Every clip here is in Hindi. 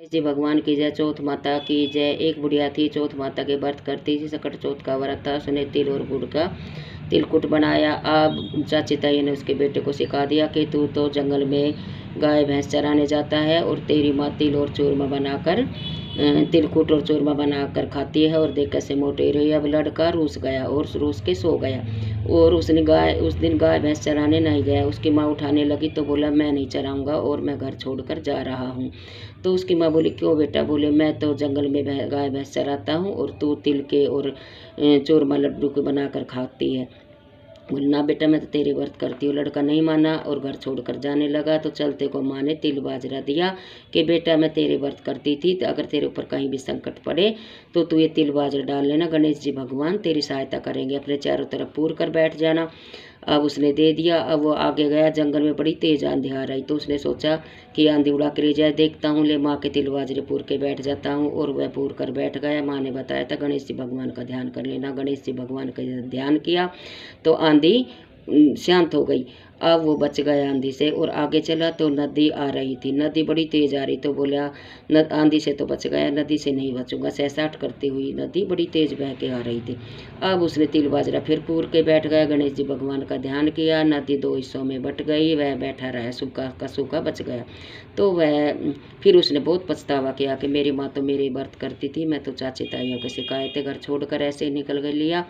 जी भगवान की जय। चौथ माता की जय। एक बुढ़िया थी, चौथ माता के व्रत करती थी। सकट चौथ का व्रत था। उसने तिल और गुड़ का तिलकुट बनाया। अब चाची ताई ने उसके बेटे को सिखा दिया कि तू तो जंगल में गाय भैंस चराने जाता है और तेरी माँ तिल और चूरमा बनाकर तिलकुट और चूरमा बनाकर खाती है और देख कैसे मोटे रही। अब लड़का रूस गया और रूस के सो गया और उस दिन गाय भैंस चराने नहीं गया। उसकी माँ उठाने लगी तो बोला मैं नहीं चराऊंगा और मैं घर छोड़कर जा रहा हूँ। तो उसकी माँ बोली क्यों बेटा? बोले मैं तो जंगल में गाय भैंस चराता हूँ और तू तिल के और चूरमा लड्डू को बनाकर खाती है। बोले ना बेटा मैं तो तेरे व्रत करती हूँ। लड़का नहीं माना और घर छोड़कर जाने लगा। तो चलते को माँ ने तिल बाजरा दिया कि बेटा मैं तेरे व्रत करती थी, तो अगर तेरे ऊपर कहीं भी संकट पड़े तो तू ये तिल बाजरा डाल लेना, गणेश जी भगवान तेरी सहायता करेंगे। अपने चारों तरफ पूर कर बैठ जाना। अब उसने दे दिया। अब वो आगे गया। जंगल में बड़ी तेज आंधी आ रही तो उसने सोचा कि आंधी उड़ा के ले जाए, देखता हूँ। ले माँ के तिल बाजरे पूर के बैठ जाता हूँ। और वह पूर कर बैठ गया। माँ ने बताया था गणेश जी भगवान का ध्यान कर लेना। गणेश जी भगवान का ध्यान किया तो आंधी शांत हो गई। अब वो बच गया आंधी से और आगे चला तो नदी आ रही थी। नदी बड़ी तेज आ रही तो बोला आंधी से तो बच गया, नदी से नहीं बचूंगा। सहसाट करती हुई नदी बड़ी तेज बह के आ रही थी। अब उसने तिल बाजरा फिर पूर के बैठ गया। गणेश जी भगवान का ध्यान किया। नदी दो हिस्सों में बट गई। वह बैठा रहा, सूखा का सूखा बच गया। तो वह फिर उसने बहुत पछतावा किया कि मेरी माँ तो मेरे व्रत करती थी, मैं तो चाची ताइयों के सिखाए थे, घर छोड़कर ऐसे निकल लिया।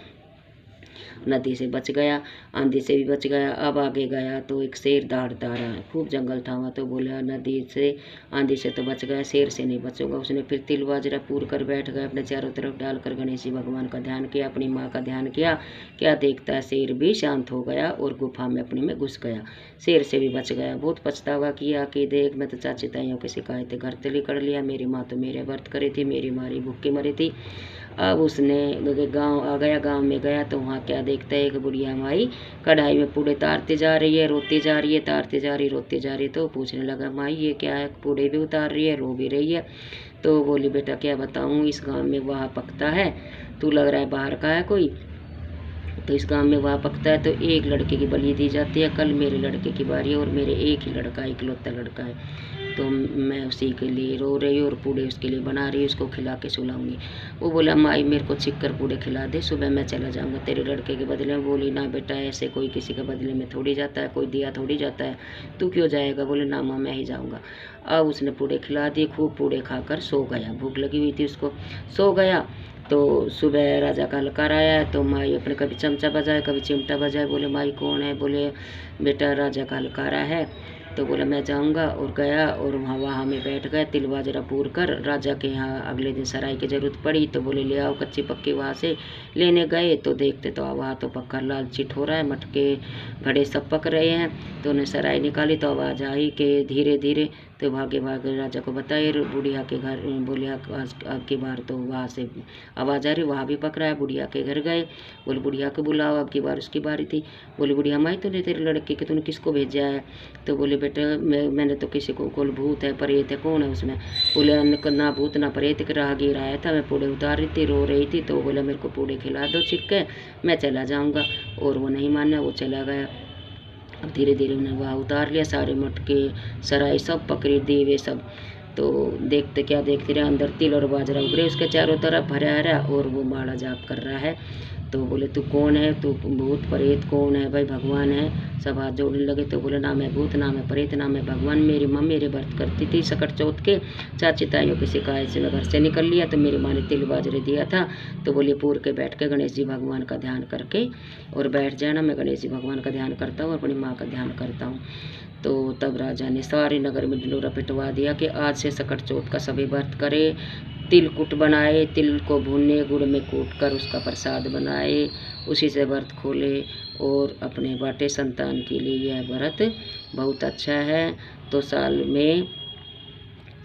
नदी से बच गया, आंधी से भी बच गया। अब आगे गया तो एक शेर दौड़ता रहा है। खूब जंगल था वहाँ। तो बोला नदी से आंधी से तो बच गया, शेर से नहीं बचूंगा। उसने फिर तिल बाजरा पूर कर बैठ गया। अपने चारों तरफ डालकर गणेश जी भगवान का ध्यान किया, अपनी माँ का ध्यान किया। क्या देखता है, शेर भी शांत हो गया और गुफा में अपने में घुस गया। शेर से भी बच गया। बहुत पछतावा किया कि देख मैं तो चाची ताइयों के सिखाए थे, घर तली कर लिया। मेरी माँ तो मेरे व्रत करे थी, मेरी मारी भूखी मरी थी। अब उसने गांव आ गया। गांव में गया तो वहाँ क्या देखता है, एक बुढ़िया माई कढ़ाई में पूड़े तारते जा रही है, रोती जा रही है, तारते जा रही, रोती जा रही। तो पूछने लगा माई ये क्या है? पूड़े भी उतार रही है, रो भी रही है। तो बोली बेटा क्या बताऊँ, इस गांव में वहाँ पकता है, तू लग रहा है बाहर का है कोई। तो इस गांव में वहाँ पकता है तो एक लड़के की बलि दी जाती है। कल मेरे लड़के की बारी है और मेरे एक ही लड़का, इकलौता लड़का है, तो मैं उसी के लिए रो रही हूँ और पूड़े उसके लिए बना रही हूँ, उसको खिला के सुलाऊंगी। वो बोला माई मेरे को छिक कर पूड़े खिला दे, सुबह मैं चला जाऊँगा तेरे लड़के के बदले में। बोली ना बेटा ऐसे कोई किसी के बदले में थोड़ी जाता है, कोई दिया थोड़ी जाता है, तू क्यों जाएगा? बोले ना माँ मैं ही जाऊँगा। अब उसने पूड़े खिला दिए, खूब पूड़े खाकर सो गया। भूख लगी हुई थी उसको, सो गया। तो सुबह राजा का ललकार आया तो माई अपने कभी चमचा बजाए कभी चिमटा बजाए। बोले माई कौन है? बोले बेटा राजा का ललकारा है। तो बोला मैं जाऊंगा और गया और वहाँ में बैठ गए। तिल बाजरा पूर कर राजा के यहाँ अगले दिन सराय की जरूरत पड़ी तो बोले ले आओ कच्ची पक्की। वहाँ से लेने गए तो देखते तो वहाँ तो पक्का लाल चिट हो रहा है, मटके घड़े सब पक रहे हैं। तो उन्हें सराय निकाली तो आवाज़ आई कि धीरे धीरे। तो भागे भागे राजा को बताए बुढ़िया के घर। बोले अब की बार तो वहाँ से आवाज़ आ रही, वहाँ भी पक रहा है। बुढ़िया के घर गए, बोले बुढ़िया को बुलाओ, अब की बार उसकी बारी थी। बोले बुढ़िया माई तूने तेरे लड़के के तूने किसको भेजा है? तो बोले बेटा मैंने तो किसी को, कोई भूत है प्रेत है, कौन है उसमें? बोले ना भूत ना प्रेत, के राहगीर आया था, मैं पूड़े उतार रही थी, रो रही थी। तो बोला मेरे को पूड़े खिला दो छिक के, मैं चला जाऊँगा। और वो नहीं माना, वो चला गया। अब धीरे धीरे उन्हें वहाँ उतार लिया, सारे मटके सराय सब पकड़े, दीवे सब। तो देखते क्या देखते रहे, अंदर तिल और बाजरा उभरे उसके चारों तरफ भरा हरा और वो माला जाप कर रहा है। तो बोले तू कौन है? तू भूत प्रेत कौन है भाई? भगवान है। सब हाथ जोड़ने लगे। तो बोले ना मैं भूत, ना मैं प्रेत, ना मैं भगवान। मेरी माँ मेरे व्रत करती थी सकट चौथ के, चाची ताइयों की शिकायत से मैं घर से निकल लिया तो मेरी माँ ने तिल बाजरे दिया था। तो बोले पूर के बैठ के गणेश जी भगवान का ध्यान करके और बैठ जाना। मैं गणेश जी भगवान का ध्यान करता हूँ, अपनी माँ का ध्यान करता हूँ। तो तब राजा ने सारे नगर में ढिंढोरा पिटवा दिया कि आज से सकट चौथ का सभी व्रत करे, तिलकुट बनाए, तिल को भूने गुड़ में कूट कर उसका प्रसाद बनाए, उसी से व्रत खोले और अपने बाटे। संतान के लिए यह व्रत बहुत अच्छा है। तो साल में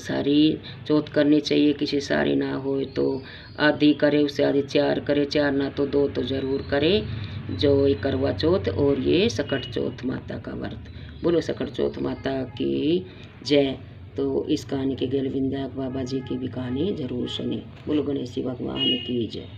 सारी चौथ करनी चाहिए। किसी सारी ना हो तो आधी करे, उससे आधी 4 करे, 4 ना तो 2 तो ज़रूर करे। जो ये करवा चौथ और ये सकट चौथ माता का व्रत। बोलो सकट चौथ माता की जय। तो इस कहानी के गेल विंध्या बाबा जी की भी कहानी जरूर सुनी। बोलो गणेश जी भगवान की जय।